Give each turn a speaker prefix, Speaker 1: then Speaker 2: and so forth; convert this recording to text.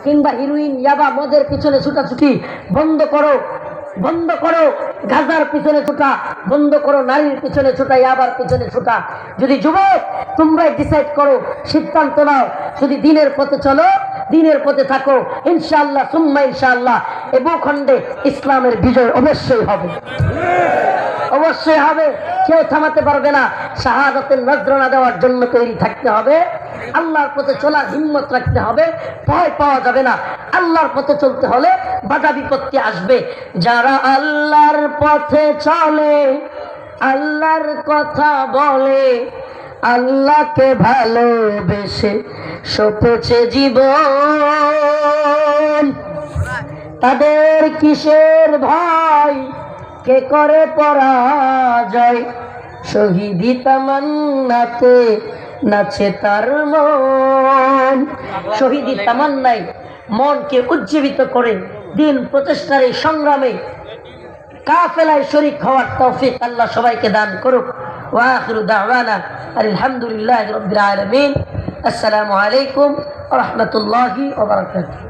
Speaker 1: কিংবা হিরোইন, ইয়াবা, মদের পিছনে ছুটাছুটি বন্ধ করো, বন্ধ করো। গাজার পিছনে ছোটা বন্ধ করো, নারীর পিছনে ছোটা, ইয়াবার পিছনে ছোটা। যদি যুবক তোমরাই ডিসাইড করো, সিদ্ধান্ত নাও, যদি দিনের পথে চলো, দিনের পথে থাকো, ইনশাআল্লাহ সুম্মা ইনশাআল্লাহ এ ভূখণ্ডে ইসলামের বিজয় অবশ্যই হবে, অবশ্যই হবে। কেউ থামাতে পারবে না। শাহাদাতের নজরানা দেওয়ার জন্য তৈরি থাকতে হবে, আল্লাহর পথে চলার হিম্মত রাখতে হবে, ভয় পাওয়া যাবে না। আল্লাহর পথে চলতে হলে বাধা বিপত্তি আসবে। যারা আল্লাহর পথে চলে, আল্লাহর কথা বলে, আল্লাহকে ভালোবেসে সপেছে জীবন, তাদের কিসের ভয়, কে করে পরাজয়, শহীদি তামান্নাতে নাচে তার মন। শহীদি তামান্নায় মনকে উজ্জীবিত করে দিন প্রতিষ্ঠার এই সংগ্রামে কাফেলায় শরীক হওয়ার তৌফিক আল্লাহ সবাইকে দান করুক। ওয়া আখিরু দাওয়ানা আলহামদুলিল্লাহি রাব্বিল আলামিন। আসসালামু আলাইকুম ওয়া রাহমাতুল্লাহি ওয়া বারাকাতুহু।